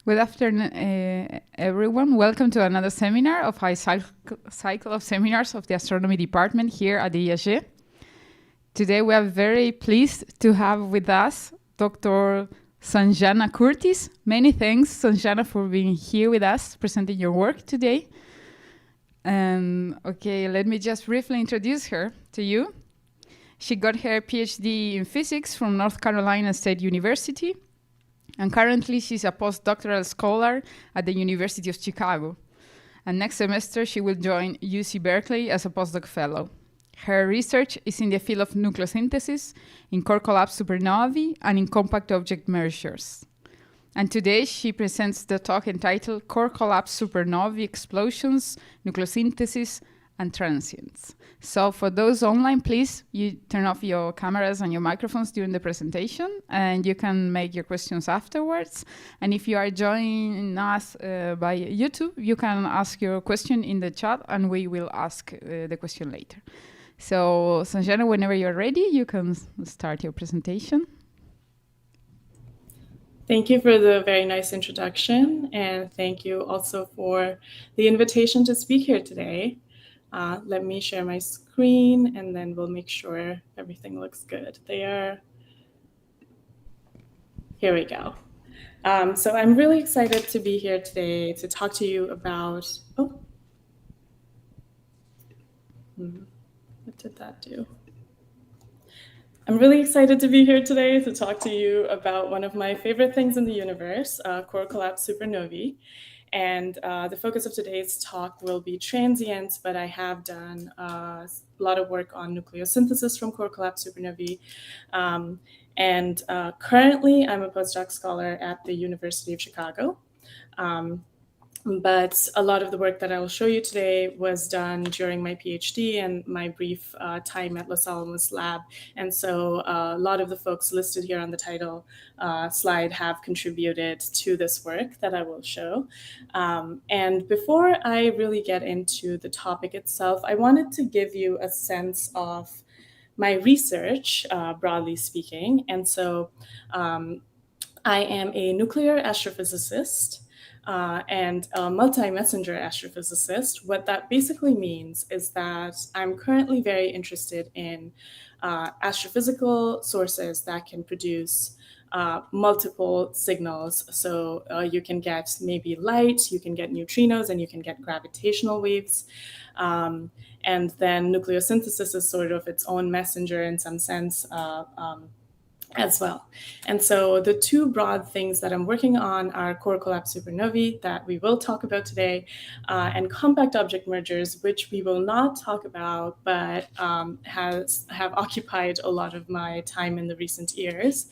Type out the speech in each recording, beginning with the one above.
Good afternoon, everyone. Welcome to another seminar of our cycle of seminars of the astronomy department here at the IAG. Today we are very pleased to have with us Dr. Sanjana Curtis. Many thanks, Sanjana, for being here with us, presenting your work today. Okay, let me just briefly introduce her to you. She got her PhD in physics from North Carolina State University. And currently, she's a postdoctoral scholar at the University of Chicago. And next semester, she will join UC Berkeley as a postdoc fellow. Her research is in the field of nucleosynthesis, in core collapse supernovae, and in compact object mergers. And today, she presents the talk entitled Core Collapse Supernovae Explosions, Nucleosynthesis, and Transients. So for those online, please, you turn off your cameras and your microphones during the presentation, and you can make your questions afterwards. And if you are joining us by YouTube, you can ask your question in the chat, and we will ask the question later. So Sanjana, whenever you're ready, you can start your presentation. Thank you for the very nice introduction, and thank you also for the invitation to speak here today. Let me share my screen, and then we'll make sure everything looks good there. Here we go. So I'm really excited to be here today to talk to you about, what did that do? I'm really excited to be here today to talk to you about one of my favorite things in the universe, core collapse supernovae. And the focus of today's talk will be transients, but I have done a lot of work on nucleosynthesis from core collapse supernovae. And currently, I'm a postdoc scholar at the University of Chicago. But a lot of the work that I will show you today was done during my PhD and my brief time at Los Alamos lab. And so a lot of the folks listed here on the title slide have contributed to this work that I will show. And before I really get into the topic itself, I wanted to give you a sense of my research, broadly speaking. And so I am a nuclear astrophysicist. And a multi-messenger astrophysicist. What that basically means is that I'm currently very interested in astrophysical sources that can produce multiple signals. So you can get maybe light, you can get neutrinos, and you can get gravitational waves. And then nucleosynthesis is sort of its own messenger in some sense, as well. And so the two broad things that I'm working on are core collapse supernovae that we will talk about today, and compact object mergers, which we will not talk about, but have occupied a lot of my time in the recent years.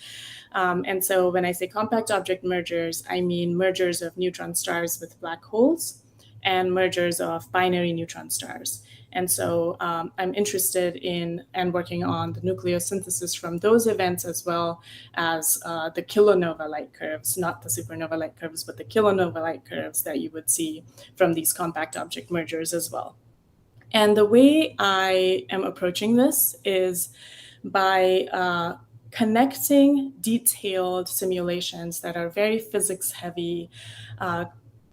And so when I say compact object mergers, I mean mergers of neutron stars with black holes and mergers of binary neutron stars. And so I'm interested in and working on the nucleosynthesis from those events, as well as the kilonova light curves, not the supernova light curves, but the kilonova light curves that you would see from these compact object mergers as well. And the way I am approaching this is by connecting detailed simulations that are very physics heavy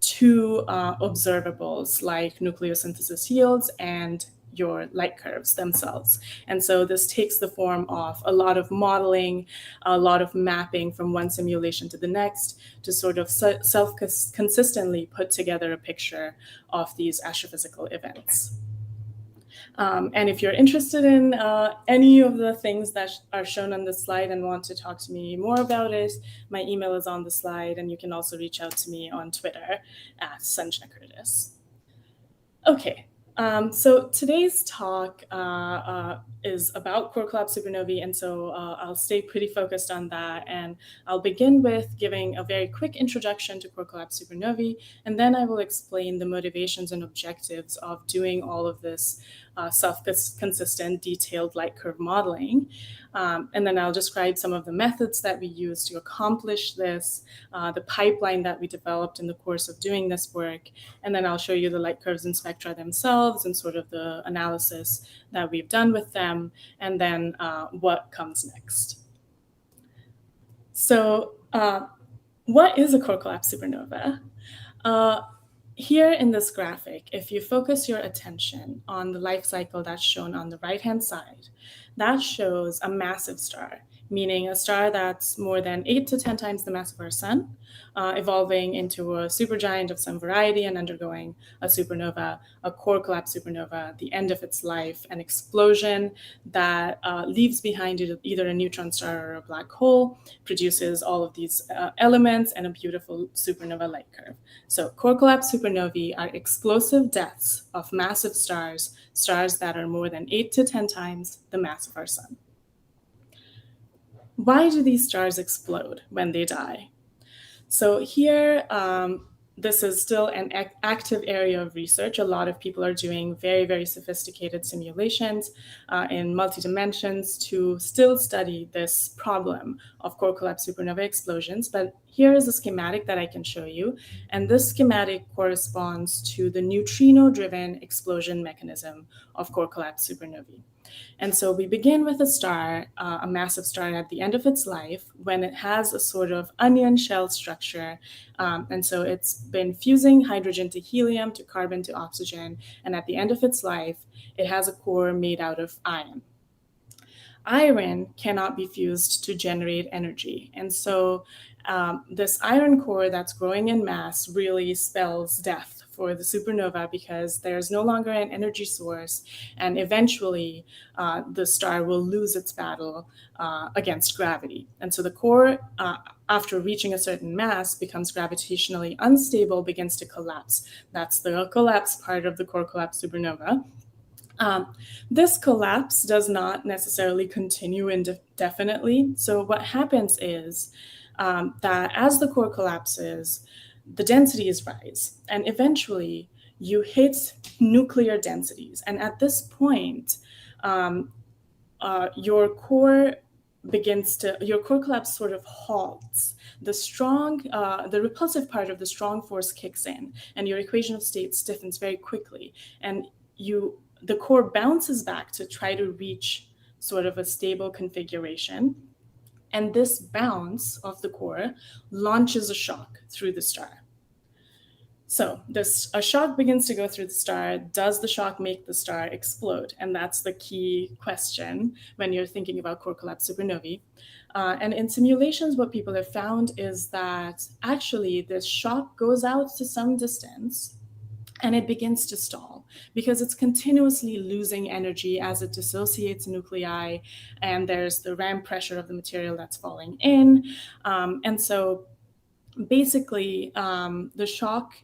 to observables like nucleosynthesis yields and your light curves themselves. And so this takes the form of a lot of modeling, a lot of mapping from one simulation to the next to sort of self-consistently put together a picture of these astrophysical events. And if you're interested in any of the things that are shown on this slide and want to talk to me more about it, my email is on the slide, and you can also reach out to me on Twitter at Sanjana Curtis. Okay, so today's talk is about core collapse supernovae, and so I'll stay pretty focused on that. And I'll begin with giving a very quick introduction to core collapse supernovae, and then I will explain the motivations and objectives of doing all of this self-consistent, detailed light curve modeling. And then I'll describe some of the methods that we use to accomplish this, the pipeline that we developed in the course of doing this work, and then I'll show you the light curves and spectra themselves and sort of the analysis that we've done with them, and then what comes next. So What is a core collapse supernova? Here in this graphic, if you focus your attention on the life cycle that's shown on the right-hand side, that shows a massive star, meaning a star that's more than 8 to 10 times the mass of our sun, evolving into a supergiant of some variety and undergoing a supernova, a core collapse supernova, the end of its life, an explosion that leaves behind either a neutron star or a black hole, produces all of these elements and a beautiful supernova light curve. So core collapse supernovae are explosive deaths of massive stars, stars that are more than 8 to 10 times the mass of our sun. Why do these stars explode when they die? So here, this is still an active area of research. A lot of people are doing very, very sophisticated simulations in multi-dimensions to still study this problem of core collapse supernova explosions. But here is a schematic that I can show you. And this schematic corresponds to the neutrino-driven explosion mechanism of core collapse supernovae. And so we begin with a star, a massive star at the end of its life, when it has a sort of onion shell structure. And so it's been fusing hydrogen to helium, to carbon to oxygen. And at the end of its life, it has a core made out of iron. Iron cannot be fused to generate energy. And so this iron core that's growing in mass really spells death for the supernova because there's no longer an energy source, and eventually the star will lose its battle against gravity. And so the core, after reaching a certain mass, becomes gravitationally unstable, begins to collapse. That's the collapse part of the core collapse supernova. This collapse does not necessarily continue indefinitely. So what happens is that as the core collapses, the densities rise, and eventually you hit nuclear densities. And at this point, your core collapse sort of halts. The repulsive part of the strong force kicks in, and your equation of state stiffens very quickly. And the core bounces back to try to reach sort of a stable configuration. And this bounce of the core launches a shock through the star. So a shock begins to go through the star. Does the shock make the star explode? And that's the key question when you're thinking about core collapse supernovae. And in simulations, what people have found is that actually this shock goes out to some distance and it begins to stall because it's continuously losing energy as it dissociates nuclei, and there's the ramp pressure of the material that's falling in. And so basically, the shock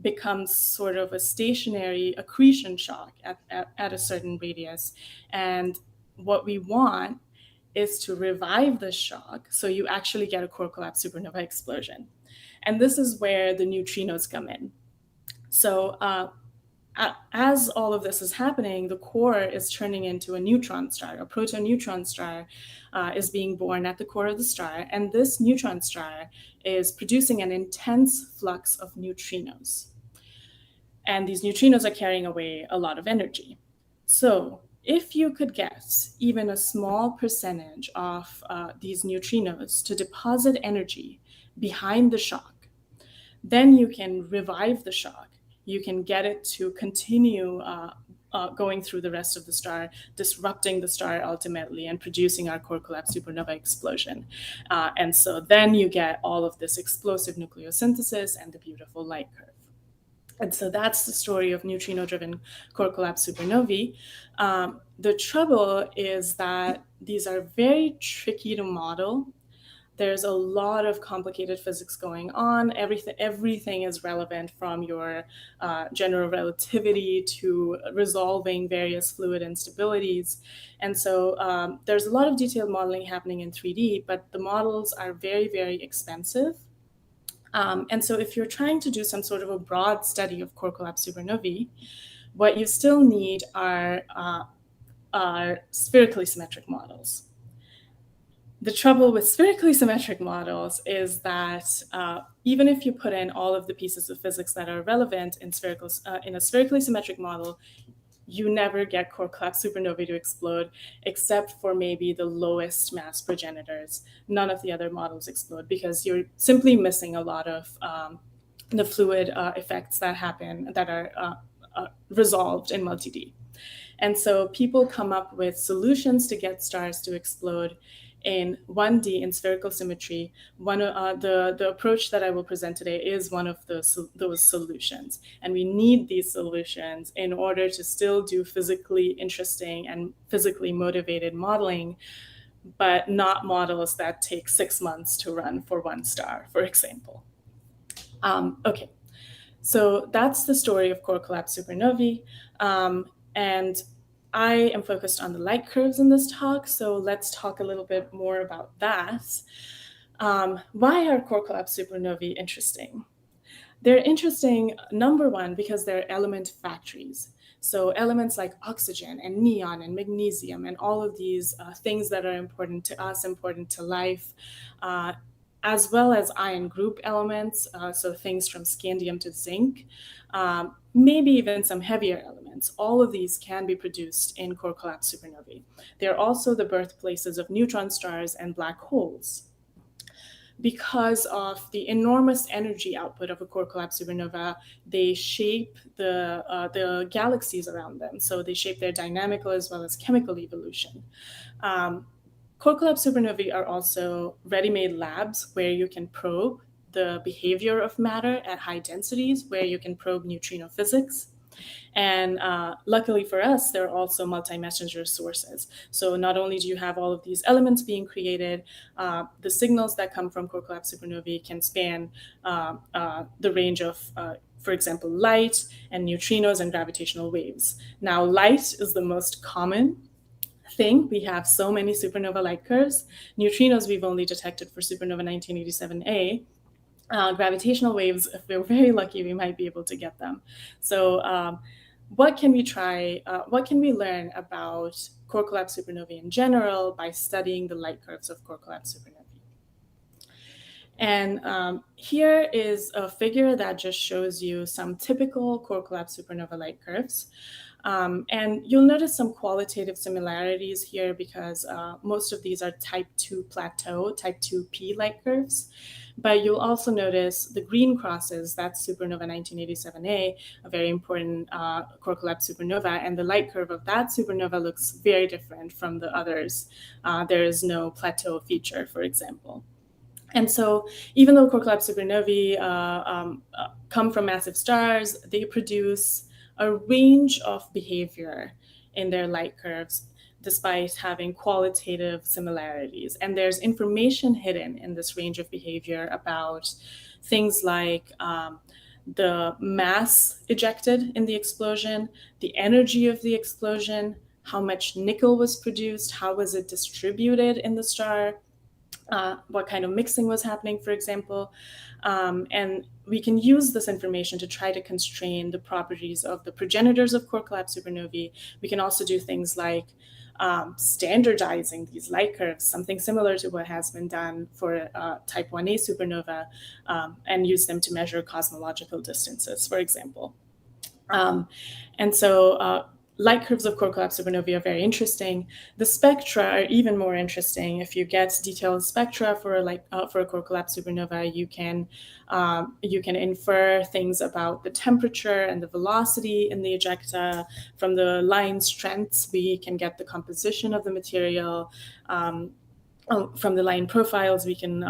becomes sort of a stationary accretion shock at a certain radius. And what we want is to revive the shock so you actually get a core collapse supernova explosion. And this is where the neutrinos come in. So as all of this is happening, the core is turning into a neutron star. A proto-neutron star is being born at the core of the star, and this neutron star is producing an intense flux of neutrinos. And these neutrinos are carrying away a lot of energy. So if you could get even a small percentage of these neutrinos to deposit energy behind the shock, then you can revive the shock. You can get it to continue going through the rest of the star, disrupting the star ultimately, and producing our core collapse supernova explosion. And so then you get all of this explosive nucleosynthesis and the beautiful light curve. And so that's the story of neutrino-driven core collapse supernovae. The trouble is that these are very tricky to model. There's a lot of complicated physics going on. Everything is relevant, from your general relativity to resolving various fluid instabilities. And so there's a lot of detailed modeling happening in 3D, but the models are very, very expensive. And so if you're trying to do some sort of a broad study of core collapse supernovae, what you still need are spherically symmetric models. The trouble with spherically symmetric models is that even if you put in all of the pieces of physics that are relevant in a spherically symmetric model, you never get core collapse supernovae to explode, except for maybe the lowest mass progenitors. None of the other models explode because you're simply missing a lot of the fluid effects that happen that are resolved in multi-D. And so people come up with solutions to get stars to explode in 1D in spherical symmetry. The approach that I will present today is one of those solutions. And we need these solutions in order to still do physically interesting and physically motivated modeling, but not models that take 6 months to run for one star, for example. Okay, so that's the story of core collapse supernovae. And I am focused on the light curves in this talk, so let's talk a little bit more about that. Why are core collapse supernovae interesting? They're interesting, number one, because they're element factories. So elements like oxygen and neon and magnesium and all of these things that are important to us, important to life, as well as ion group elements, so things from scandium to zinc, maybe even some heavier elements. All of these can be produced in core collapse supernovae. They're also the birthplaces of neutron stars and black holes. Because of the enormous energy output of a core collapse supernova, they shape the galaxies around them. So they shape their dynamical as well as chemical evolution. Core collapse supernovae are also ready-made labs where you can probe the behavior of matter at high densities, where you can probe neutrino physics. And luckily for us, there are also multi-messenger sources. So not only do you have all of these elements being created, the signals that come from core collapse supernovae can span the range of, for example, light and neutrinos and gravitational waves. Now, light is the most common thing. We have so many supernova light curves. Neutrinos we've only detected for supernova 1987A. Gravitational waves, if we're very lucky, we might be able to get them. So what can we try? What can we learn about core collapse supernovae in general by studying the light curves of core collapse supernovae? And here is a figure that just shows you some typical core collapse supernova light curves. And you'll notice some qualitative similarities here because most of these are type 2 plateau, type 2P light curves. But you'll also notice the green crosses, that's supernova 1987A, a very important core collapse supernova, and the light curve of that supernova looks very different from the others. There is no plateau feature, for example. And so even though core collapse supernovae come from massive stars, they produce a range of behavior in their light curves, despite having qualitative similarities. And there's information hidden in this range of behavior about things like the mass ejected in the explosion, the energy of the explosion, how much nickel was produced, how was it distributed in the star, what kind of mixing was happening, for example. And we can use this information to try to constrain the properties of the progenitors of core collapse supernovae. We can also do things like standardizing these light curves, something similar to what has been done for type 1a supernova, and use them to measure cosmological distances, for example. And so light curves of core collapse supernovae are very interesting. The spectra are even more interesting. If you get detailed spectra for a core collapse supernova, you can infer things about the temperature and the velocity in the ejecta. From the line strengths, we can get the composition of the material. From the line profiles, we can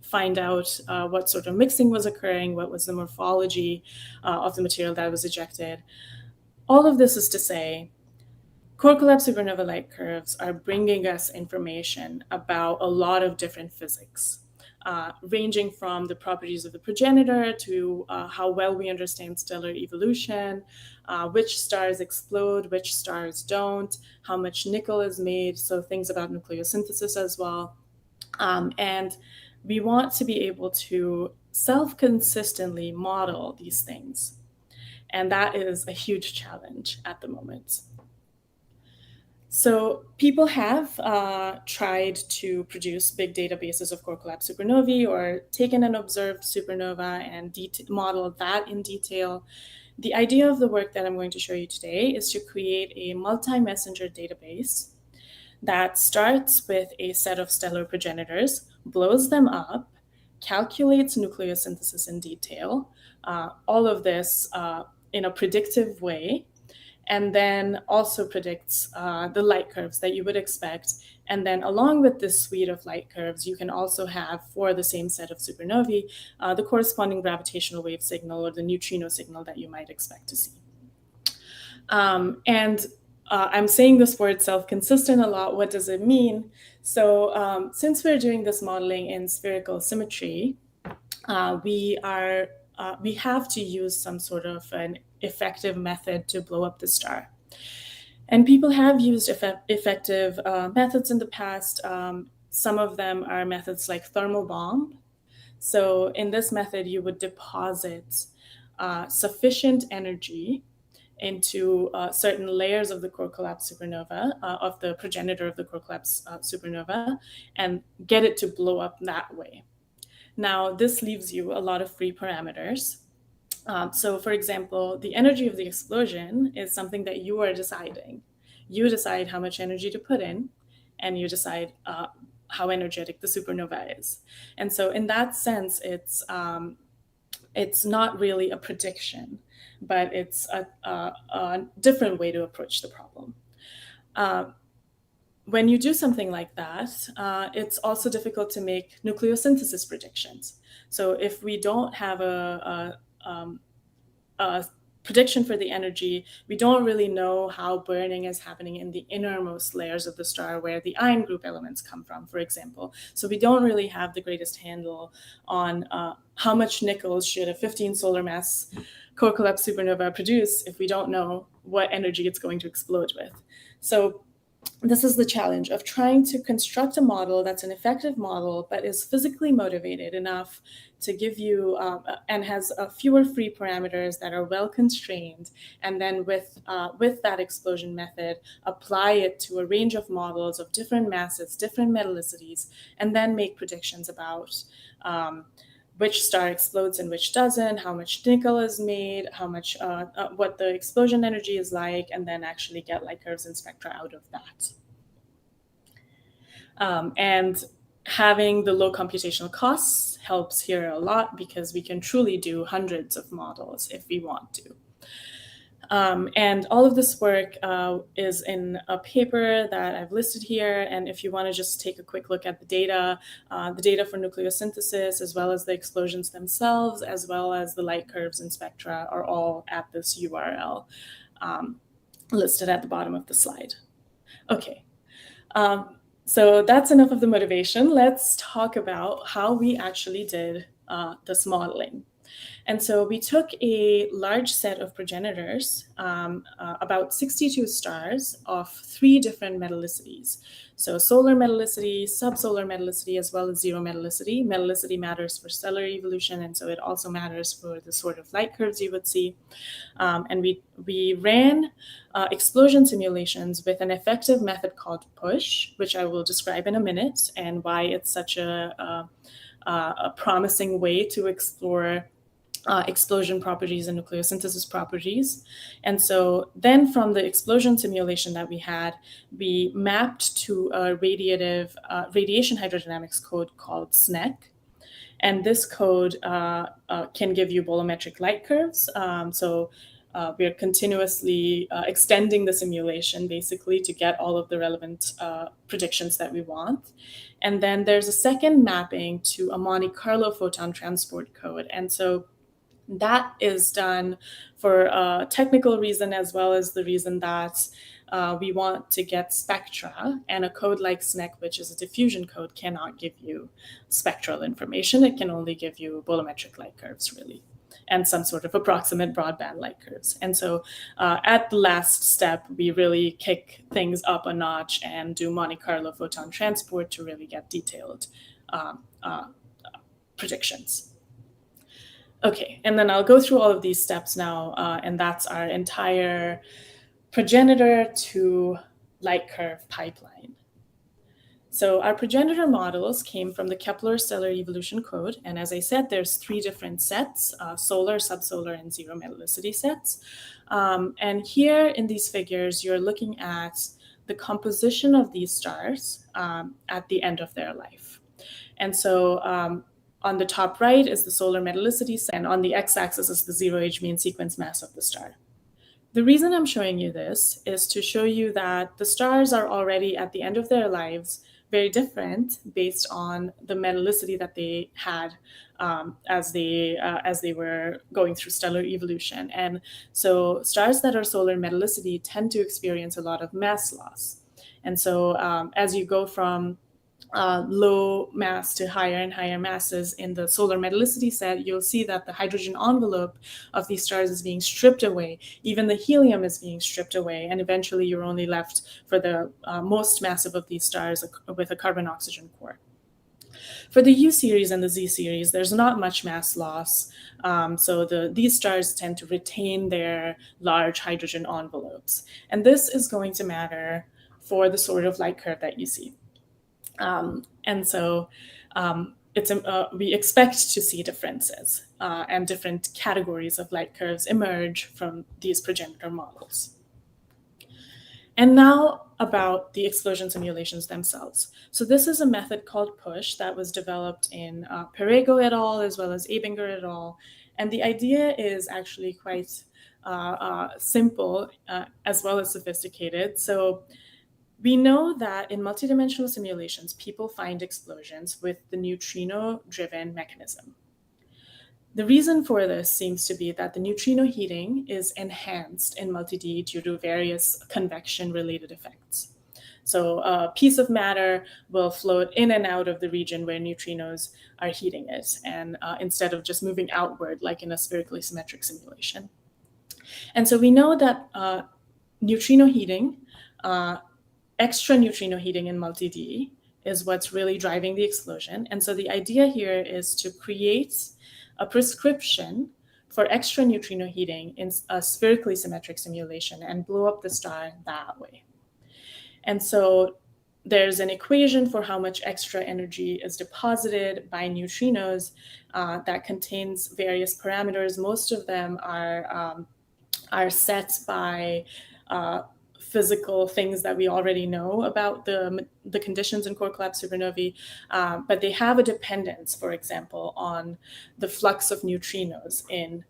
find out what sort of mixing was occurring, what was the morphology of the material that was ejected. All of this is to say, core collapse supernova light curves are bringing us information about a lot of different physics, ranging from the properties of the progenitor to how well we understand stellar evolution, which stars explode, which stars don't, how much nickel is made, so things about nucleosynthesis as well. And we want to be able to self-consistently model these things. And that is a huge challenge at the moment. So people have tried to produce big databases of core collapse supernovae or taken an observed supernova and modeled that in detail. The idea of the work that I'm going to show you today is to create a multi-messenger database that starts with a set of stellar progenitors, blows them up, calculates nucleosynthesis in detail, all of this in a predictive way, and then also predicts the light curves that you would expect. And then along with this suite of light curves, you can also have, for the same set of supernovae, the corresponding gravitational wave signal or the neutrino signal that you might expect to see. I'm saying this word self-consistent a lot. What does it mean? So since we're doing this modeling in spherical symmetry, we have to use some sort of an effective method to blow up the star. And people have used effective methods in the past. Some of them are methods like thermal bomb. So in this method, you would deposit sufficient energy into certain layers of the core collapse supernova, of the progenitor of the core collapse supernova, and get it to blow up that way. Now, this leaves you a lot of free parameters. So for example, the energy of the explosion is something that you are deciding. You decide how much energy to put in, and you decide how energetic the supernova is. And so in that sense, it's not really a prediction, but it's a different way to approach the problem. When you do something like that, it's also difficult to make nucleosynthesis predictions. So if we don't have a prediction for the energy, we don't really know how burning is happening in the innermost layers of the star where the ion group elements come from, for example. So we don't really have the greatest handle on how much nickel should a 15 solar mass core collapse supernova produce if we don't know what energy it's going to explode with. So this is the challenge of trying to construct a model that's an effective model, but is physically motivated enough to give you and has fewer free parameters that are well constrained. And then with that explosion method, apply it to a range of models of different masses, different metallicities, and then make predictions about which star explodes and which doesn't, how much nickel is made, how much, what the explosion energy is like, and then actually get light curves and spectra out of that. And having the low computational costs helps here a lot because we can truly do hundreds of models if we want to. And all of this work is in a paper that I've listed here. And if you want to just take a quick look at the data for nucleosynthesis, as well as the explosions themselves, as well as the light curves and spectra, are all at this URL listed at the bottom of the slide. Okay. So that's enough of the motivation. Let's talk about how we actually did this modeling. And so we took a large set of progenitors, about 62 stars of 3 different metallicities. So solar metallicity, subsolar metallicity, as well as zero metallicity. Metallicity matters for stellar evolution, and so it also matters for the sort of light curves you would see. And we ran explosion simulations with an effective method called push, which I will describe in a minute, and why it's such a promising way to explore explosion properties and nucleosynthesis properties. And so then from the explosion simulation that we had, we mapped to a radiation hydrodynamics code called SNEC. And this code can give you bolometric light curves. We are continuously extending the simulation basically to get all of the relevant predictions that we want. And then there's a second mapping to a Monte Carlo photon transport code. And so that is done for a technical reason, as well as the reason that we want to get spectra, and a code like SNEC, which is a diffusion code, cannot give you spectral information. It can only give you bolometric light curves, really, and some sort of approximate broadband light curves. And so at the last step, we really kick things up a notch and do Monte Carlo photon transport to really get detailed predictions. Okay, and then I'll go through all of these steps now, and that's our entire progenitor to light curve pipeline. So our progenitor models came from the Kepler Stellar Evolution Code. And as I said, there's 3 different sets, solar, subsolar, and zero metallicity sets. And here in these figures, you're looking at the composition of these stars at the end of their life. And so on the top right is the solar metallicity set, and on the x-axis is the zero-age mean sequence mass of the star. The reason I'm showing you this is to show you that the stars are already at the end of their lives very different based on the metallicity that they had as they were going through stellar evolution. And so stars that are solar metallicity tend to experience a lot of mass loss. And so as you go from low mass to higher and higher masses in the solar metallicity set, you'll see that the hydrogen envelope of these stars is being stripped away. Even the helium is being stripped away, and eventually you're only left for the most massive of these stars with a carbon-oxygen core. For the U series and the Z series, there's not much mass loss, so these stars tend to retain their large hydrogen envelopes. And this is going to matter for the sort of light curve that you see. And so we expect to see differences and different categories of light curves emerge from these progenitor models. And now about the explosion simulations themselves. So this is a method called PUSH that was developed in Perego et al. As well as Abinger et al. And the idea is actually quite simple as well as sophisticated. So we know that in multidimensional simulations, people find explosions with the neutrino-driven mechanism. The reason for this seems to be that the neutrino heating is enhanced in multi-D due to various convection-related effects. So a piece of matter will float in and out of the region where neutrinos are heating it, and instead of just moving outward like in a spherically symmetric simulation. And so we know that neutrino heating, extra neutrino heating in multi-D is what's really driving the explosion. And so the idea here is to create a prescription for extra neutrino heating in a spherically symmetric simulation and blow up the star that way. And so there's an equation for how much extra energy is deposited by neutrinos that contains various parameters. Most of them are set by physical things that we already know about the conditions in core collapse supernovae, but they have a dependence, for example, on the flux of neutrinos in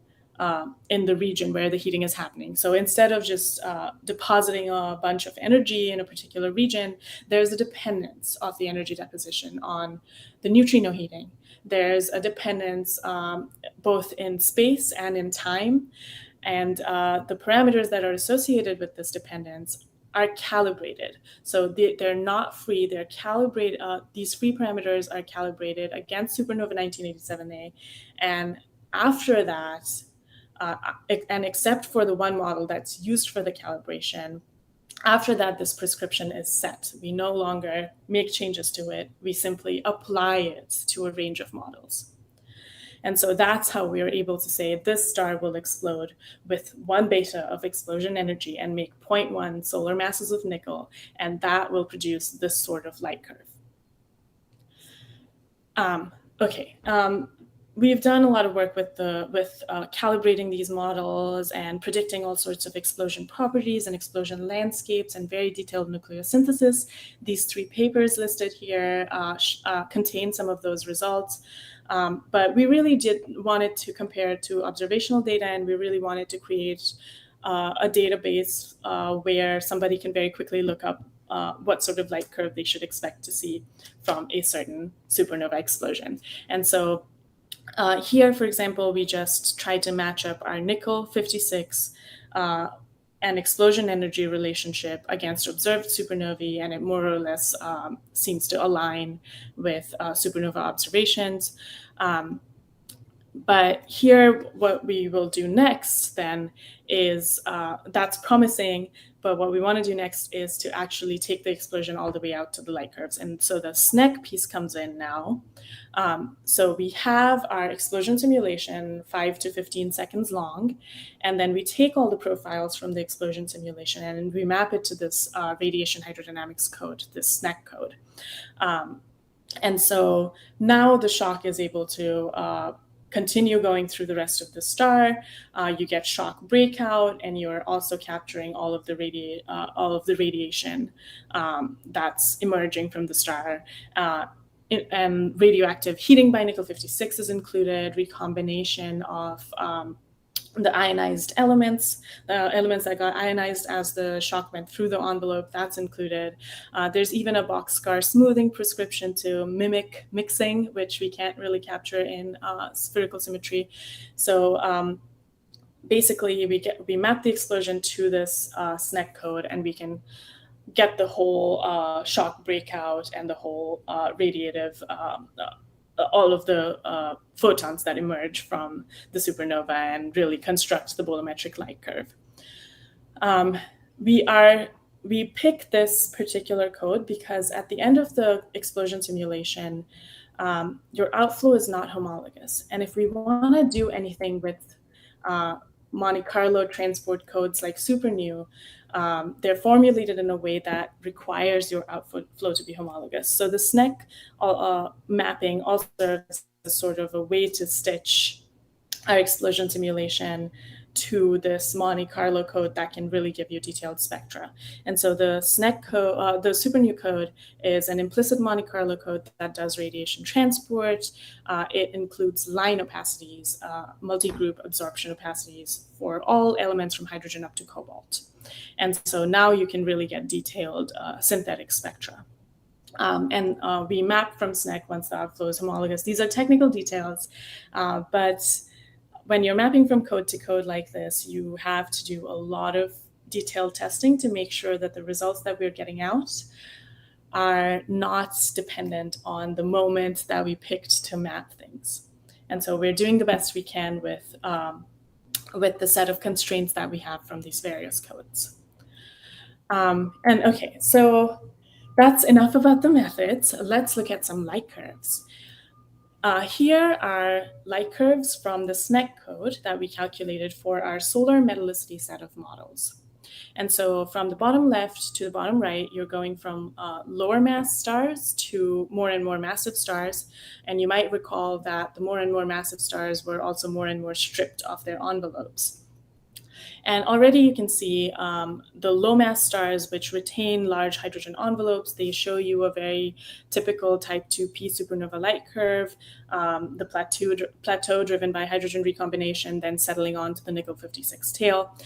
the region where the heating is happening. So instead of just depositing a bunch of energy in a particular region, there's a dependence of the energy deposition on the neutrino heating. There's a dependence both in space and in time. And the parameters that are associated with this dependence are calibrated. So they're not free, they're calibrated. These free parameters are calibrated against supernova 1987A. And after that, and except for the one model that's used for the calibration, after that, this prescription is set. We no longer make changes to it. We simply apply it to a range of models. And so that's how we are able to say this star will explode with 1 beta of explosion energy and make 0.1 solar masses of nickel, and that will produce this sort of light curve. We've done a lot of work with calibrating these models and predicting all sorts of explosion properties and explosion landscapes and very detailed nucleosynthesis. These 3 papers listed here contain some of those results. But we really wanted to compare it to observational data, and we really wanted to create a database where somebody can very quickly look up what sort of light curve they should expect to see from a certain supernova explosion. And so here, for example, we just tried to match up our nickel 56 and explosion energy relationship against observed supernovae, and it more or less seems to align with supernova observations. But here, what we will do next then is, that's promising, but what we want to do next is to actually take the explosion all the way out to the light curves. And so the SNEC piece comes in now. So we have our explosion simulation, 5 to 15 seconds long, and then we take all the profiles from the explosion simulation and we map it to this radiation hydrodynamics code, this SNEC code. And so now the shock is able to continue going through the rest of the star. You get shock breakout, and you're also capturing all of the radiation that's emerging from the star. And radioactive heating by nickel 56 is included, recombination of the ionized elements, the elements that got ionized as the shock went through the envelope, that's included. There's even a boxcar smoothing prescription to mimic mixing, which we can't really capture in spherical symmetry. So basically, we map the explosion to this SNEC code, and we can get the whole shock breakout and the whole radiative all of the photons that emerge from the supernova and really construct the bolometric light curve. We pick this particular code because at the end of the explosion simulation, your outflow is not homologous. And if we want to do anything with Monte Carlo transport codes like SuperNu, they're formulated in a way that requires your outflow to be homologous. So the SNEC mapping also serves as sort of a way to stitch our explosion simulation to this Monte Carlo code that can really give you detailed spectra. And so the SNEC code, the SuperNu code, is an implicit Monte Carlo code that does radiation transport. It includes line opacities, multi-group absorption opacities for all elements from hydrogen up to cobalt. And so now you can really get detailed synthetic spectra. And we map from SNEC once the outflow is homologous. These are technical details, but when you're mapping from code to code like this, you have to do a lot of detailed testing to make sure that the results that we're getting out are not dependent on the moment that we picked to map things. And so we're doing the best we can with the set of constraints that we have from these various codes. And okay, so that's enough about the methods. Let's look at some light curves. Here are light curves from the SNEC code that we calculated for our solar metallicity set of models. And so from the bottom left to the bottom right, you're going from lower mass stars to more and more massive stars. And you might recall that the more and more massive stars were also more and more stripped of their envelopes. And already you can see the low mass stars, which retain large hydrogen envelopes. They show you a very typical type 2p supernova light curve, the plateau driven by hydrogen recombination, then settling onto the nickel 56 tail.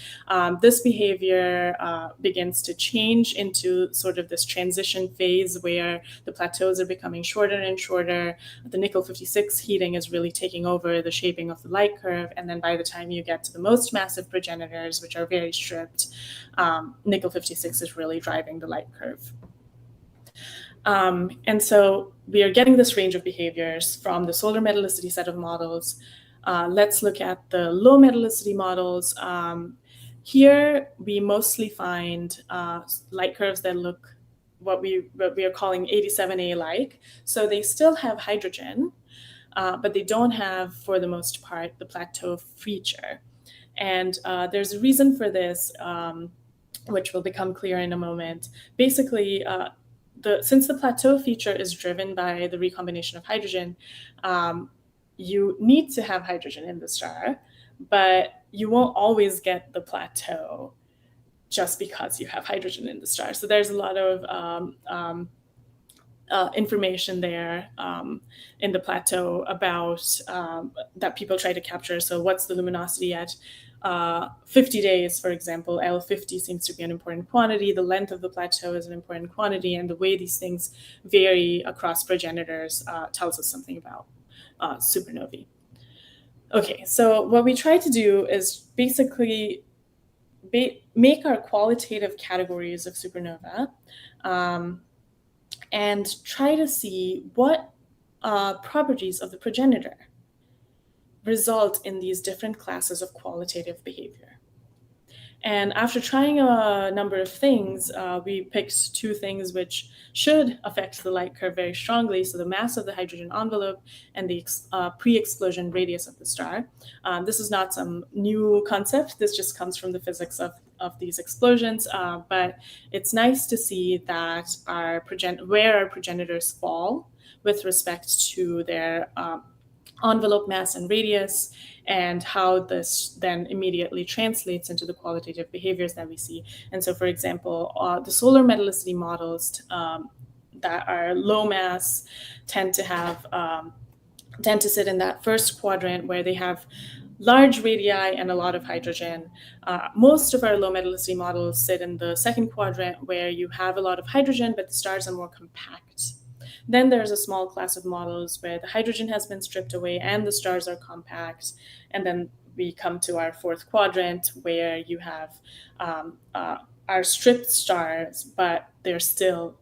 This behavior begins to change into sort of this transition phase where the plateaus are becoming shorter and shorter. The nickel 56 heating is really taking over the shaping of the light curve. And then by the time you get to the most massive progenitors, which are very stripped, nickel 56 is really driving the light curve. And so we are getting this range of behaviors from the solar metallicity set of models. Let's look at the low metallicity models. Here we mostly find light curves that look what we are calling 87A-like. So they still have hydrogen, but they don't have, for the most part, the plateau feature. And there's a reason for this, which will become clear in a moment. Basically, since the plateau feature is driven by the recombination of hydrogen, you need to have hydrogen in the star, but you won't always get the plateau just because you have hydrogen in the star. So there's a lot of information there in the plateau about that people try to capture. So what's the luminosity at 50 days, for example? L50 seems to be an important quantity. The length of the plateau is an important quantity. And the way these things vary across progenitors tells us something about supernovae. Okay, so what we try to do is basically make our qualitative categories of supernova and try to see what properties of the progenitor result in these different classes of qualitative behavior. And after trying a number of things, we picked two things which should affect the light curve very strongly. So the mass of the hydrogen envelope and the pre-explosion radius of the star. This is not some new concept. This just comes from the physics of these explosions. But it's nice to see that where our progenitors fall with respect to their envelope mass and radius, and how this then immediately translates into the qualitative behaviors that we see. And so, for example, the solar metallicity models that are low mass tend to sit in that first quadrant where they have large radii and a lot of hydrogen. Most of our low metallicity models sit in the second quadrant where you have a lot of hydrogen, but the stars are more compact. Then there's a small class of models where the hydrogen has been stripped away and the stars are compact. And then we come to our fourth quadrant where you have our stripped stars, but they're still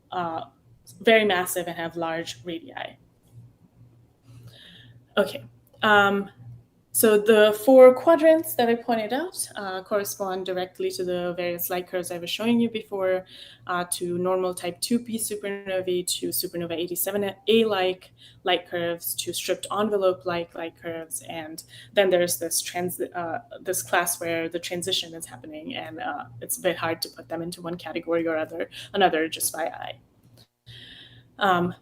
very massive and have large radii. Okay. So the four quadrants that I pointed out correspond directly to the various light curves I was showing you before, to normal type 2p supernovae, to supernova 87A-like light curves, to stripped envelope-like light curves, and then there's this this class where the transition is happening, and it's a bit hard to put them into one category or another just by eye.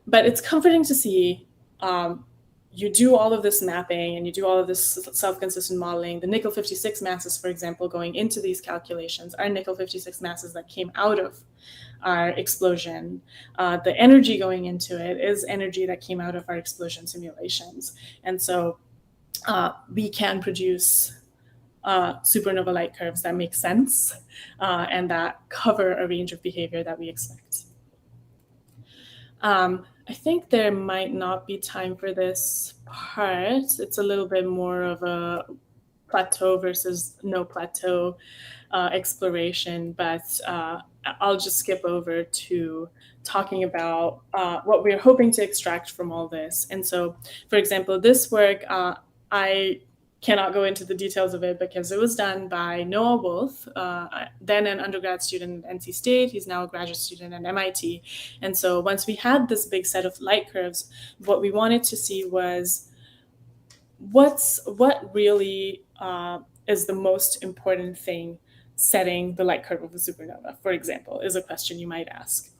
But it's comforting to see you do all of this mapping and you do all of this self-consistent modeling. The nickel 56 masses, for example, going into these calculations are nickel 56 masses that came out of our explosion. The energy going into it is energy that came out of our explosion simulations. And so we can produce supernova light curves that make sense and that cover a range of behavior that we expect. I think there might not be time for this part. It's a little bit more of a plateau versus no plateau exploration, but I'll just skip over to talking about what we're hoping to extract from all this. And so, for example, this work, I cannot go into the details of it because it was done by Noah Wolf, then an undergrad student at NC State. He's now a graduate student at MIT. And so once we had this big set of light curves, what we wanted to see was what really is the most important thing setting the light curve of a supernova, for example, is a question you might ask.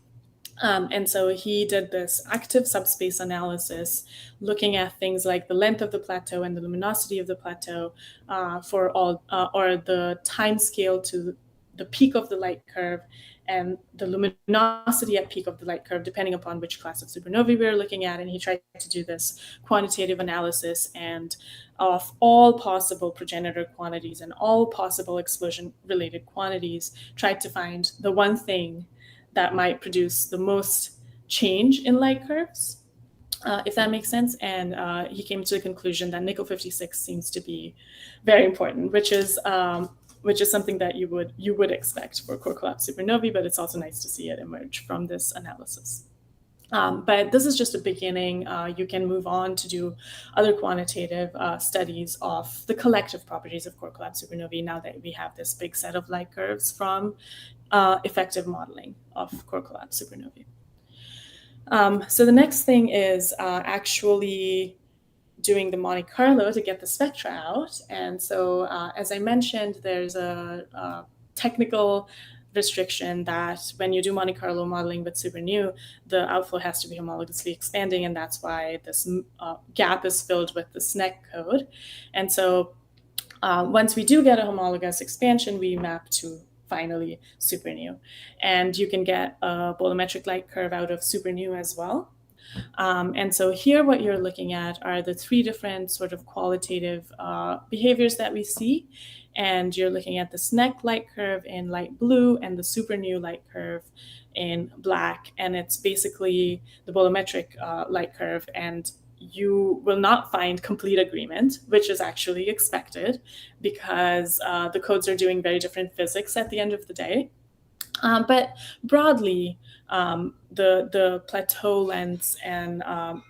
And so he did this active subspace analysis, looking at things like the length of the plateau and the luminosity of the plateau for all, or the time scale to the peak of the light curve and the luminosity at peak of the light curve, depending upon which class of supernovae we were looking at. And he tried to do this quantitative analysis and of all possible progenitor quantities and all possible explosion-related quantities, tried to find the one thing that might produce the most change in light curves, if that makes sense. And he came to the conclusion that nickel 56 seems to be very important, which is something that you would expect for core collapse supernovae, but it's also nice to see it emerge from this analysis. But this is just a beginning. You can move on to do other quantitative studies of the collective properties of core collapse supernovae now that we have this big set of light curves from effective modeling of core collapse supernovae. So the next thing is actually doing the Monte Carlo to get the spectra out. And so as I mentioned, there's a technical restriction that when you do Monte Carlo modeling with SuperNew, the outflow has to be homologously expanding, and that's why this gap is filled with the SNEC code. And so once we do get a homologous expansion, we map to finally SuperNew. And you can get a bolometric light curve out of SuperNew as well. And so here what you're looking at are the three different sort of qualitative behaviors that we see. And you're looking at the SNEC light curve in light blue and the SuperNew light curve in black. And it's basically the bolometric light curve. And you will not find complete agreement, which is actually expected because the codes are doing very different physics at the end of the day. But broadly, the plateau lengths and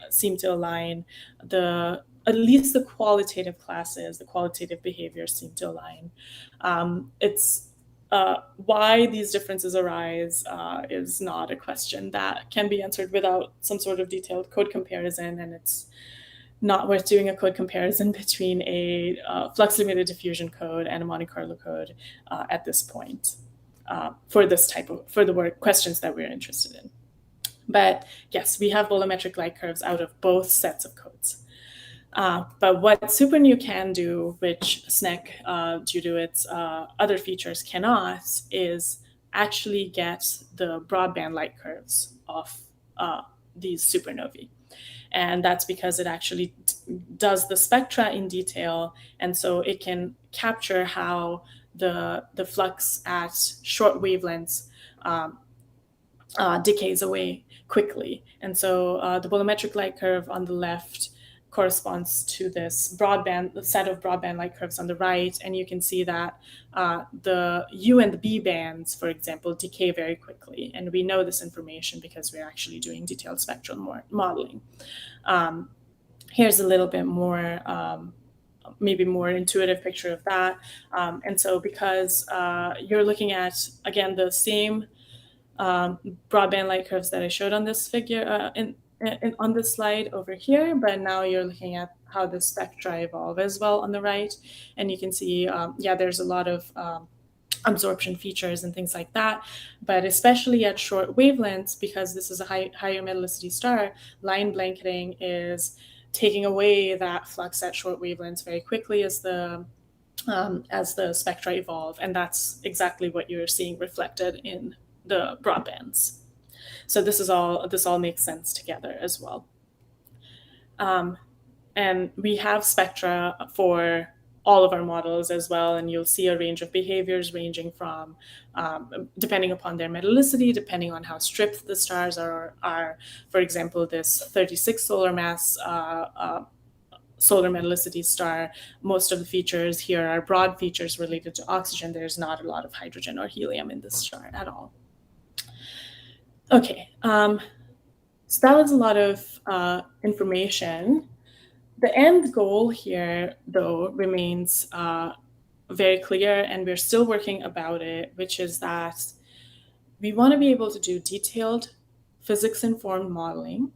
seem to align. The at least the qualitative classes, the qualitative behaviors seem to align. It's why these differences arise is not a question that can be answered without some sort of detailed code comparison, and it's not worth doing a code comparison between a flux-limited diffusion code and a Monte Carlo code at this point for the work questions that we're interested in. But yes, we have bolometric light curves out of both sets of codes. But what SuperNu can do, which SNEC, due to its other features, cannot, is actually get the broadband light curves of these supernovae. And that's because it actually does the spectra in detail, and so it can capture how the flux at short wavelengths decays away quickly. And so the bolometric light curve on the left corresponds to this set of broadband light curves on the right, and you can see that the U and the B bands, for example, decay very quickly. And we know this information because we're actually doing detailed spectral modeling. Here's a little bit more, maybe more intuitive picture of that. And so because you're looking at, again, the same broadband light curves that I showed on this figure, on this slide over here, but now you're looking at how the spectra evolve as well on the right. And you can see, there's a lot of absorption features and things like that, but especially at short wavelengths, because this is a higher metallicity star, line blanketing is taking away that flux at short wavelengths very quickly as the spectra evolve, and that's exactly what you're seeing reflected in the broadbands. So this all makes sense together as well. And we have spectra for all of our models as well, and you'll see a range of behaviors ranging from, depending upon their metallicity, depending on how stripped the stars are. For example, this 36 solar mass solar metallicity star, most of the features here are broad features related to oxygen. There's not a lot of hydrogen or helium in this star at all. Okay, so that was a lot of information. The end goal here, though, remains very clear, and we're still working about it, which is that we want to be able to do detailed physics-informed modeling,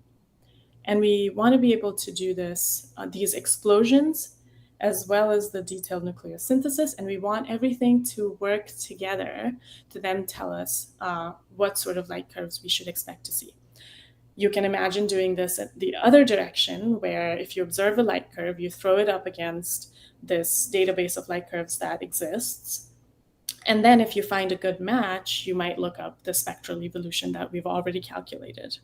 and we want to be able to do these explosions, as well as the detailed nucleosynthesis, and we want everything to work together to then tell us what sort of light curves we should expect to see. You can imagine doing this at the other direction, where if you observe a light curve, you throw it up against this database of light curves that exists. And then if you find a good match, you might look up the spectral evolution that we've already calculated.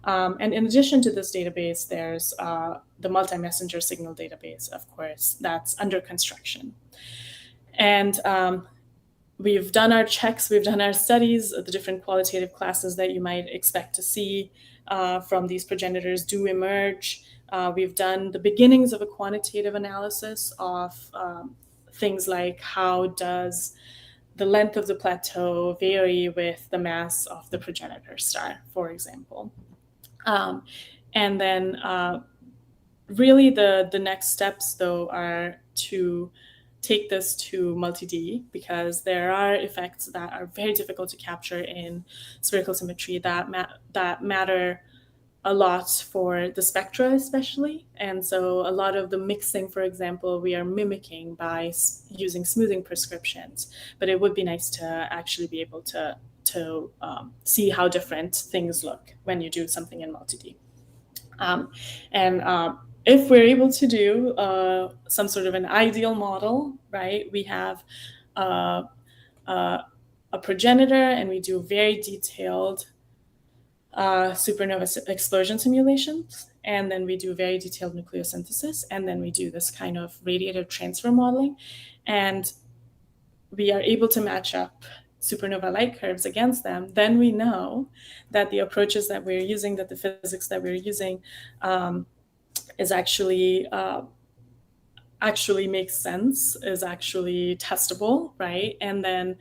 And in addition to this database, there's the multi-messenger signal database, of course, that's under construction. And we've done our checks, we've done our studies of the different qualitative classes that you might expect to see from these progenitors do emerge. We've done the beginnings of a quantitative analysis of things like how does the length of the plateau vary with the mass of the progenitor star, for example. And then really the next steps, though, are to take this to multi-D, because there are effects that are very difficult to capture in spherical symmetry that matter a lot for the spectra especially. And so a lot of the mixing, for example, we are mimicking by using smoothing prescriptions, but it would be nice to actually be able to see how different things look when you do something in multi-D. If we're able to do some sort of an ideal model, right, we have a progenitor, and we do very detailed supernova explosion simulations, and then we do very detailed nucleosynthesis, and then we do this kind of radiative transfer modeling, and we are able to match up supernova light curves against them. Then we know that the approaches that we're using, that the physics that we're using is actually makes sense, is actually testable, right? And then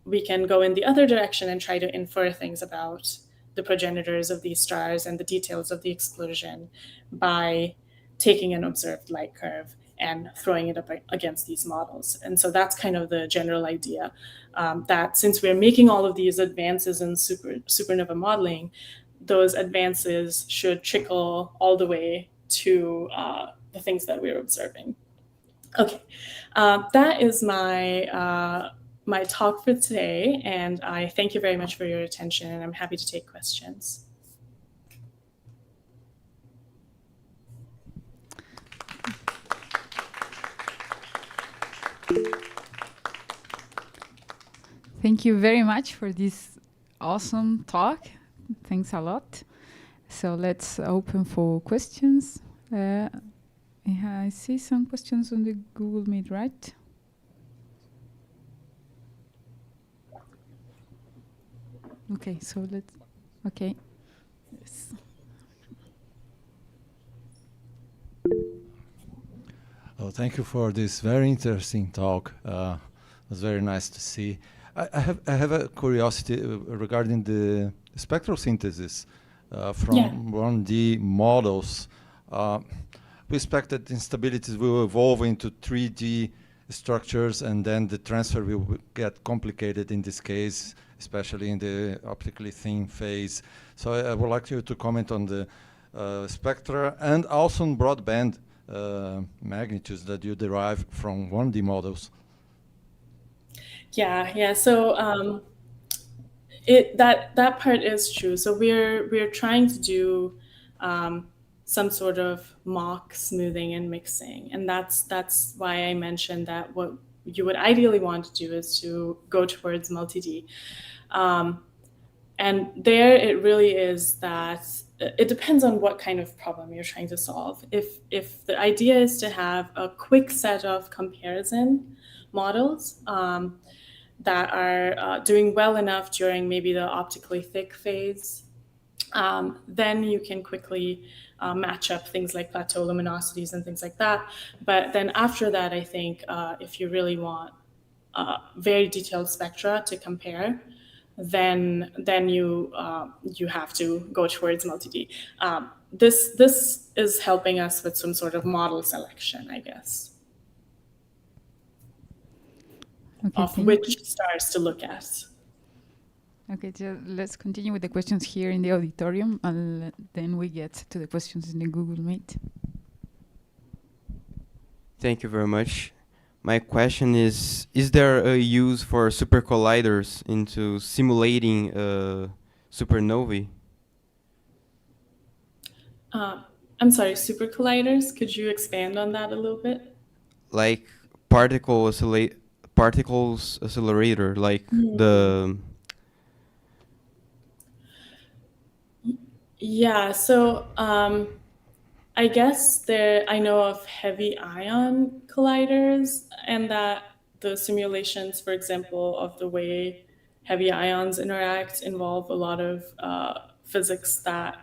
we can go in the other direction and try to infer things about the progenitors of these stars and the details of the explosion by taking an observed light curve and throwing it up against these models. And so that's kind of the general idea, that since we're making all of these advances in supernova modeling, those advances should trickle all the way to the things that we're observing. Okay, that is my talk for today, and I thank you very much for your attention, and I'm happy to take questions. Thank you very much for this awesome talk. Thanks a lot. So let's open for questions. I see some questions on the Google Meet, right? Okay, so let's, okay. Yes. Oh, thank you for this very interesting talk. It was very nice to see. I have a curiosity regarding the spectral synthesis from 1D models. We expect that instabilities will evolve into 3D structures, and then the transfer will get complicated in this case, especially in the optically thin phase. So I would like you to comment on the spectra and also on broadband magnitudes that you derive from 1D models. Yeah. So that part is true. So we're trying to do some sort of mock smoothing and mixing, and that's why I mentioned that what you would ideally want to do is to go towards multi-D. And there it really is that it depends on what kind of problem you're trying to solve. If the idea is to have a quick set of comparison models that are doing well enough during maybe the optically thick phase, then you can quickly match up things like plateau luminosities and things like that. But then after that, I think if you really want very detailed spectra to compare, then you have to go towards multi-D. This is helping us with some sort of model selection, I guess, of which stars to look at. Okay, so let's continue with the questions here in the auditorium, and then we get to the questions in the Google Meet. Thank you very much. My question is there a use for super colliders into simulating supernovae? I'm sorry, super colliders? Could you expand on that a little bit? Like particles accelerator, like the... Yeah, so I guess I know of heavy ion colliders, and that the simulations, for example, of the way heavy ions interact involve a lot of physics that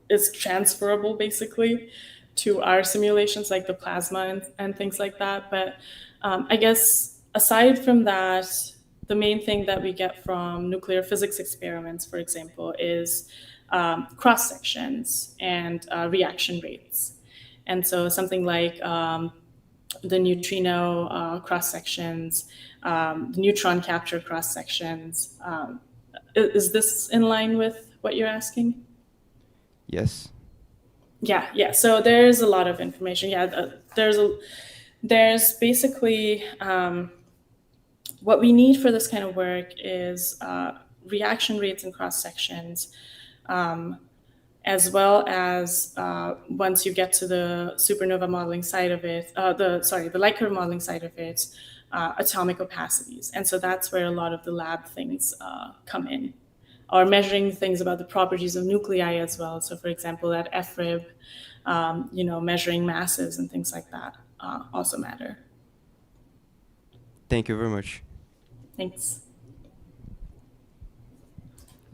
is transferable basically to our simulations, like the plasma and things like that. But I guess aside from that, the main thing that we get from nuclear physics experiments, for example, is cross sections and reaction rates. And so something like the neutrino cross sections, the neutron capture cross sections. Is this in line with what you're asking? Yes. Yeah. So there's a lot of information. Yeah, there's basically what we need for this kind of work is reaction rates and cross sections, as well as once you get to the supernova modeling side of it, the light curve modeling side of it, atomic opacities. And so that's where a lot of the lab things come in, or measuring things about the properties of nuclei as well. So for example, at FRIB, measuring masses and things like that also matter. Thank you very much. Thanks.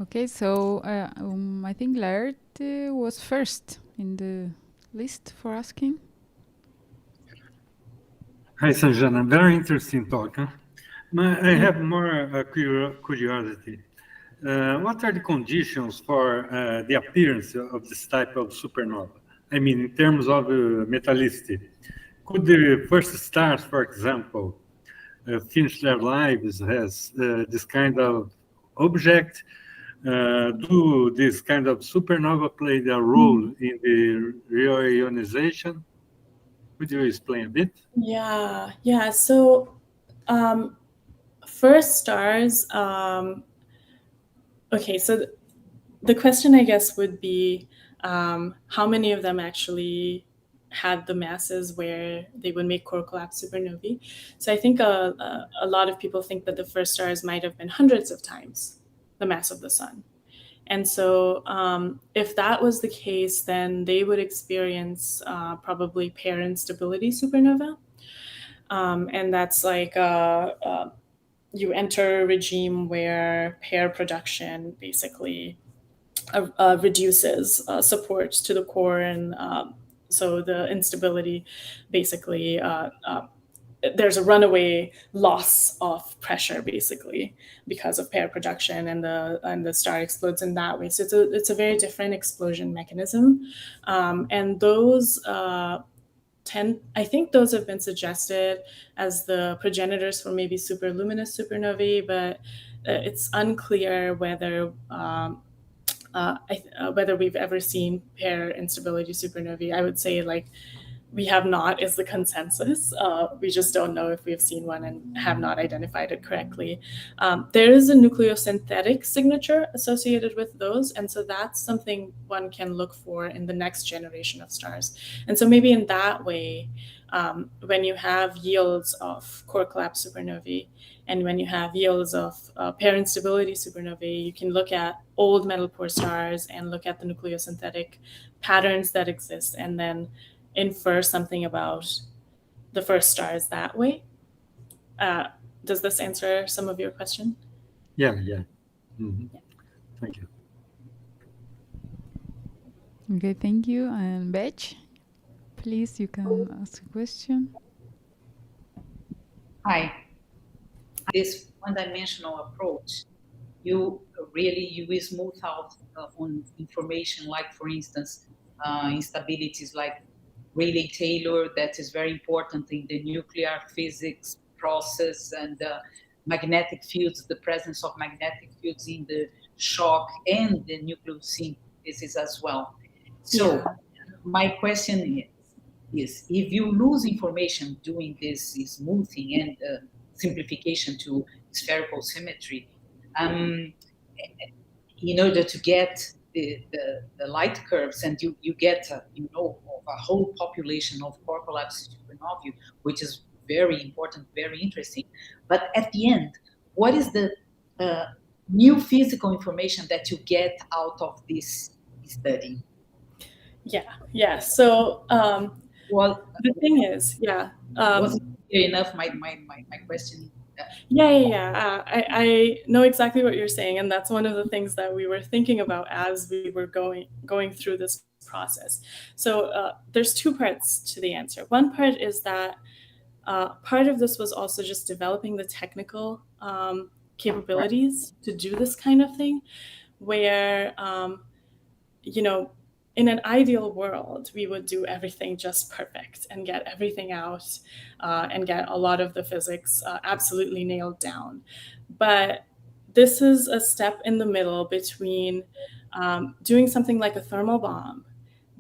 Okay, so I think Laird was first in the list for asking. Hi, Sanjana. Very interesting talk. Huh? I have more curiosity. What are the conditions for the appearance of this type of supernova? I mean, in terms of metallicity, could the first stars, for example, finish their lives as this kind of object? Do this kind of supernova play their role in the reionization? Could you explain a bit? Yeah. So first stars, okay, so the question, I guess, would be how many of them actually had the masses where they would make core collapse supernovae. So I think a lot of people think that the first stars might have been hundreds of times the mass of the sun. And so if that was the case, then they would experience probably pair instability supernova. And that's like you enter a regime where pair production basically reduces support to the core, and so the instability basically there's a runaway loss of pressure basically because of pair production, and the star explodes in that way. So it's a very different explosion mechanism, and those I think those have been suggested as the progenitors for maybe superluminous supernovae, but it's unclear whether whether we've ever seen pair instability supernovae. I would say we have not is the consensus. We just don't know if we've seen one and have not identified it correctly. There is a nucleosynthetic signature associated with those, and so that's something one can look for in the next generation of stars. And so maybe in that way, when you have yields of core collapse supernovae, and when you have yields of pair instability supernovae, you can look at old metal poor stars and look at the nucleosynthetic patterns that exist, and then infer something about the first stars that way. Does this answer some of your question? Yeah. Thank you. Okay, thank you. And Betch, please, you can ask a question. Hi. This one-dimensional approach, you smooth out on information, like, for instance, instabilities like Rayleigh-Taylor, that is very important in the nuclear physics process, and magnetic fields, the presence of magnetic fields in the shock and the nucleosynthesis as well. So my question is, if you lose information doing this smoothing and simplification to spherical symmetry, in order to get the light curves, and you get a whole population of core collapse supernovae, which is very important, very interesting. But at the end, what is the new physical information that you get out of this study? Yeah. So well, the thing is, wasn't clear enough my question? I know exactly what you're saying, and that's one of the things that we were thinking about as we were going through this process. So there's two parts to the answer. One part is that part of this was also just developing the technical capabilities to do this kind of thing, where in an ideal world, we would do everything just perfect and get everything out and get a lot of the physics absolutely nailed down. But this is a step in the middle between doing something like a thermal bomb,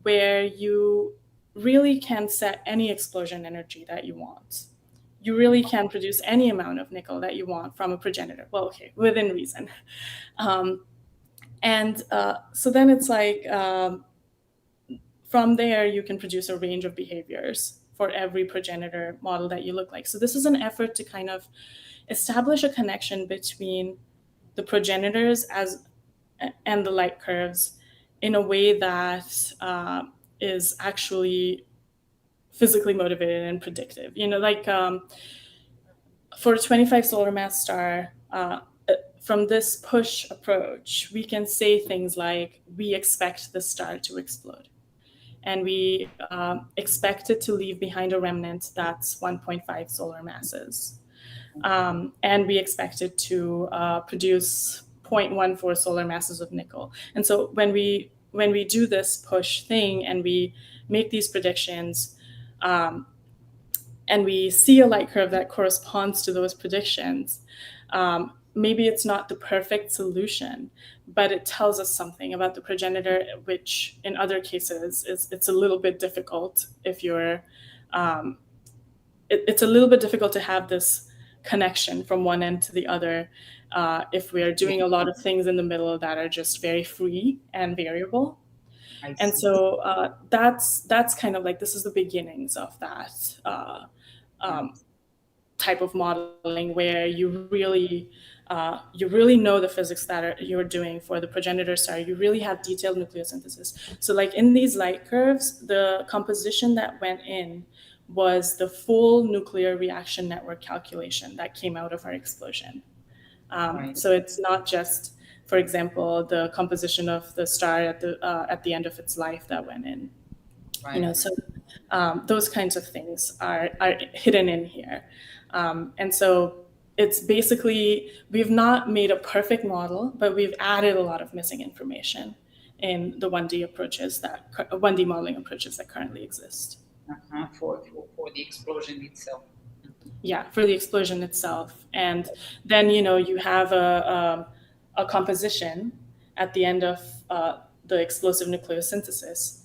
where you really can set any explosion energy that you want. You really can produce any amount of nickel that you want from a progenitor. Well, okay, within reason. And so then it's like, from there, you can produce a range of behaviors for every progenitor model that you look like. So this is an effort to kind of establish a connection between the progenitors and the light curves in a way that is actually physically motivated and predictive. For a 25 solar mass star, from this push approach, we can say things like, we expect the star to explode. And we expect it to leave behind a remnant that's 1.5 solar masses. And we expect it to produce 0.14 solar masses of nickel. And so when we do this push thing and we make these predictions, and we see a light curve that corresponds to those predictions, maybe it's not the perfect solution, but it tells us something about the progenitor, which in other cases it's a little bit difficult if you're, it's a little bit difficult to have this connection from one end to the other if we're doing a lot of things in the middle that are just very free and variable. And so that's kind of like, this is the beginnings of that type of modeling, where you really know the physics that you're doing for the progenitor star. You really have detailed nucleosynthesis. So like in these light curves, the composition that went in was the full nuclear reaction network calculation that came out of our explosion. So it's not just, for example, the composition of the star at the end of its life that went in. You know, so those kinds of things are hidden in here. And so it's basically, we've not made a perfect model, but we've added a lot of missing information in the 1D approaches, 1D modeling approaches that currently exist. For the explosion itself. Yeah, for the explosion itself. And then, you know, you have a composition at the end of the explosive nucleosynthesis.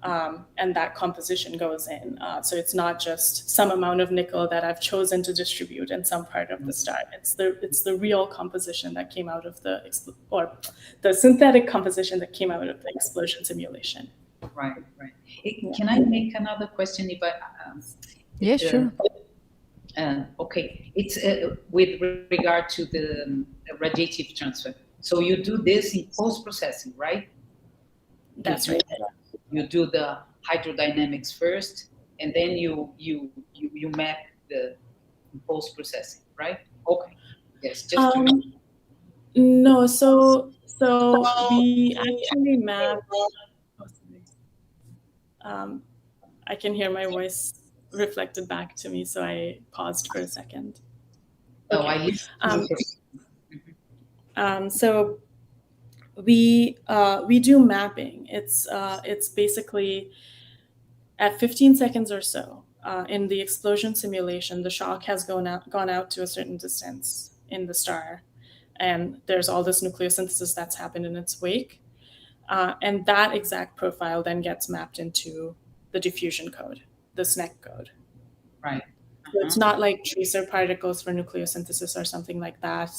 And that composition goes in. So it's not just some amount of nickel that I've chosen to distribute in some part of the star. It's the real composition that came out of or the synthetic composition that came out of the explosion simulation. Right. Can I make another question? If I, yeah, sure. Okay, it's with regard to the radiative transfer. So you do this in post-processing, right? That's right. You do the hydrodynamics first, and then you map the post-processing, right? Okay. Yes. Just no. So we actually map. I can hear my voice reflected back to me, so I paused for a second. Okay. So we do mapping. It's basically at 15 seconds or so in the explosion simulation, the shock has gone out to a certain distance in the star, and there's all this nucleosynthesis that's happened in its wake. And that exact profile then gets mapped into the diffusion code, the SNEC code. Right. So it's not like tracer particles for nucleosynthesis or something like that.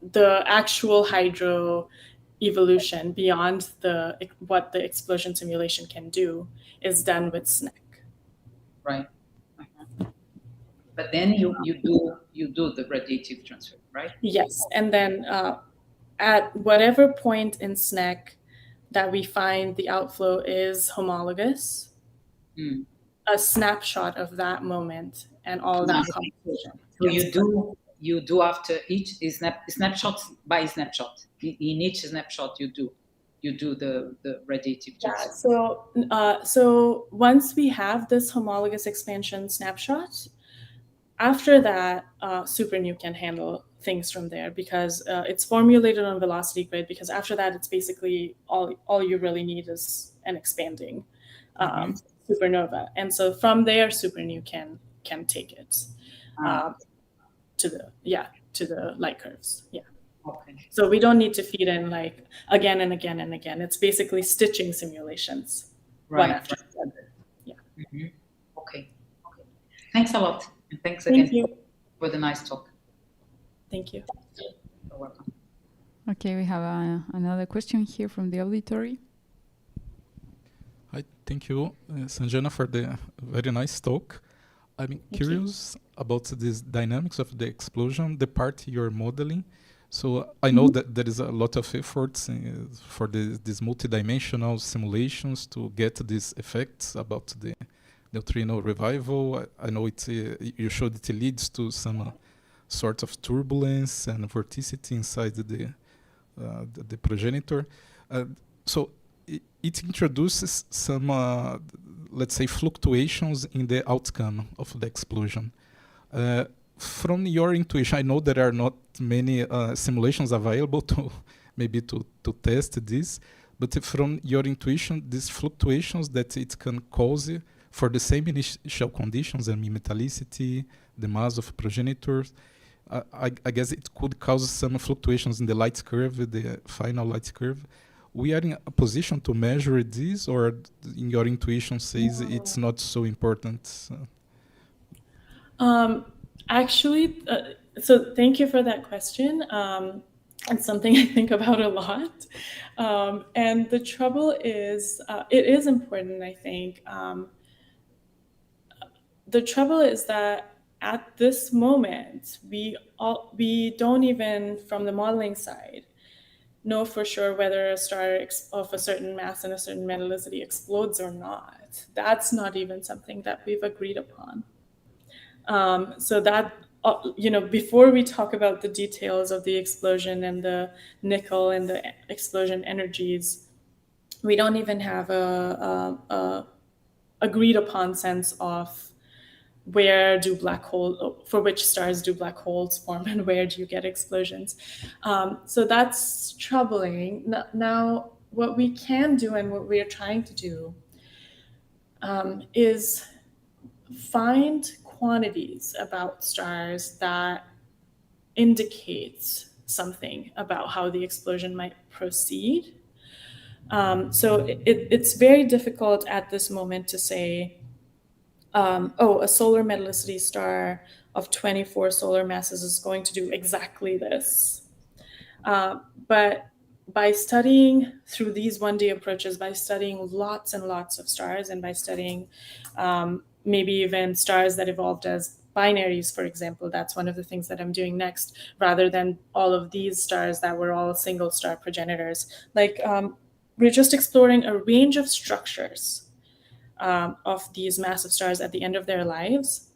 The actual hydro evolution beyond what the explosion simulation can do is done with SNEC. Right. But then you do the radiative transfer, right? Yes, and then at whatever point in SNEC that we find the outflow is homologous, a snapshot of that moment and all that composition. So you do after each snapshot by snapshot. In each snapshot you do the radiative transfer. Yeah, so once we have this homologous expansion snapshot, after that, SuperNu can handle things from there, because it's formulated on velocity grid, because after that, it's basically all you really need is an expanding supernova. And so from there, SuperNu can take it to the light curves. Yeah. Okay. So we don't need to feed in like again and again and again. It's basically stitching simulations one after the other. Yeah. Okay. Thanks a lot. And thanks again for the nice talk. Thank you. You're welcome. Okay, we have another question here from the auditory. Hi, thank you, Sanjana, for the very nice talk. I'm curious about this dynamics of the explosion, the part you're modeling. So I know that there is a lot of efforts for these multidimensional simulations to get these effects about the neutrino revival. I know you showed it leads to some sort of turbulence and vorticity inside the progenitor. So it introduces some, let's say, fluctuations in the outcome of the explosion. From your intuition, I know there are not many simulations available to test this, But from your intuition, these fluctuations that it can cause for the same initial conditions, metallicity, the mass of progenitors, I guess it could cause some fluctuations in the light curve, the final light curve. We are in a position to measure this, or in your intuition says it's not so important? Actually, so thank you for that question. It's something I think about a lot. And the trouble is, it is important, I think. The trouble is that at this moment, we don't even, from the modeling side, know for sure whether a star of a certain mass and a certain metallicity explodes or not. That's not even something that we've agreed upon. So that, before we talk about the details of the explosion and the nickel and the explosion energies, we don't even have a agreed upon sense of for which stars do black holes form and where do you get explosions. So that's troubling. Now, what we can do and what we are trying to do is find quantities about stars that indicates something about how the explosion might proceed. So it's very difficult at this moment to say, a solar metallicity star of 24 solar masses is going to do exactly this. But by studying through these 1D approaches, by studying lots and lots of stars, and by studying maybe even stars that evolved as binaries, for example, that's one of the things that I'm doing next, rather than all of these stars that were all single star progenitors. We're just exploring a range of structures of these massive stars at the end of their lives,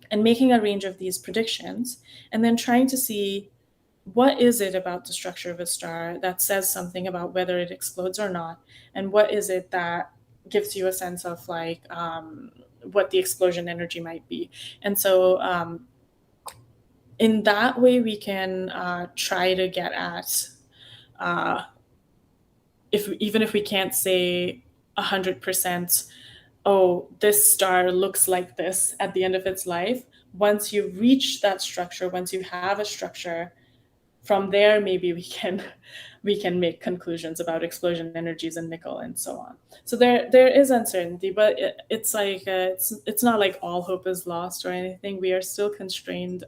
and making a range of these predictions, and then trying to see what is it about the structure of a star that says something about whether it explodes or not, and what is it that gives you a sense of what the explosion energy might be. And so in that way, we can try to get at, even if we can't say 100%, oh, this star looks like this at the end of its life. Once you reach that structure, once you have a structure, from there, maybe we can make conclusions about explosion energies and nickel and so on. So there is uncertainty, but it's not like all hope is lost or anything. We are still constrained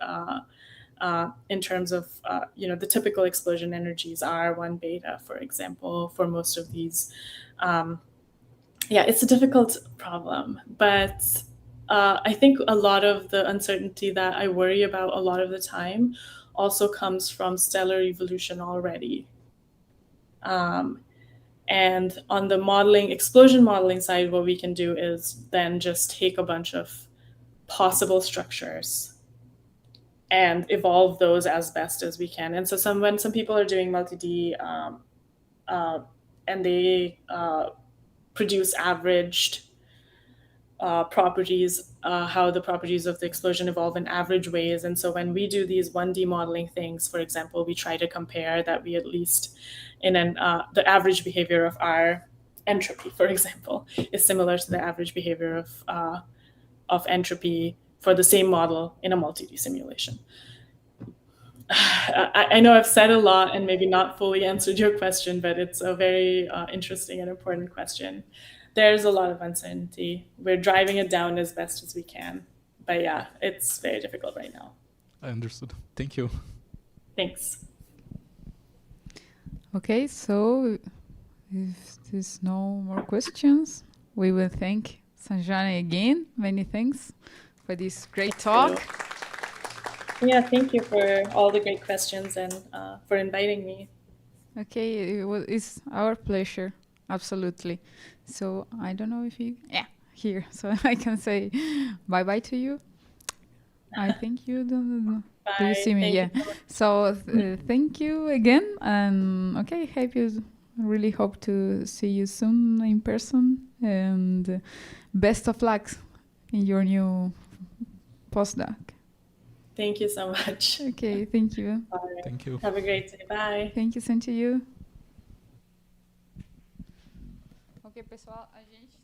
in terms of the typical explosion energies are 1 beta, for example, for most of these. It's a difficult problem, but I think a lot of the uncertainty that I worry about a lot of the time also comes from stellar evolution already. And on the explosion modeling side, what we can do is then just take a bunch of possible structures and evolve those as best as we can. And so when some people are doing multi-D and they produce averaged properties, how the properties of the explosion evolve in average ways. And so when we do these 1D modeling things, for example, we try to compare that we at least in the average behavior of our entropy, for example, is similar to the average behavior of entropy for the same model in a multi-D simulation. I know I've said a lot and maybe not fully answered your question, but it's a very interesting and important question. There's a lot of uncertainty. We're driving it down as best as we can. But yeah, it's very difficult right now. I understood. Thank you. Thanks. Okay, so if there's no more questions, we will thank Sanjana again. Many thanks for this great talk. Yeah, thank you for all the great questions and for inviting me. Okay, it's our pleasure. Absolutely. So I don't know if here. So I can say bye-bye to you. I think you don't. Bye. Do you see me? Thank Yeah. So thank you again. And really hope to see you soon in person. And best of luck in your new postdoc. Thank you so much. Okay, thank you. Bye. Thank you. Have a great day. Bye. Thank you, same to you. Ok, pessoal, a gente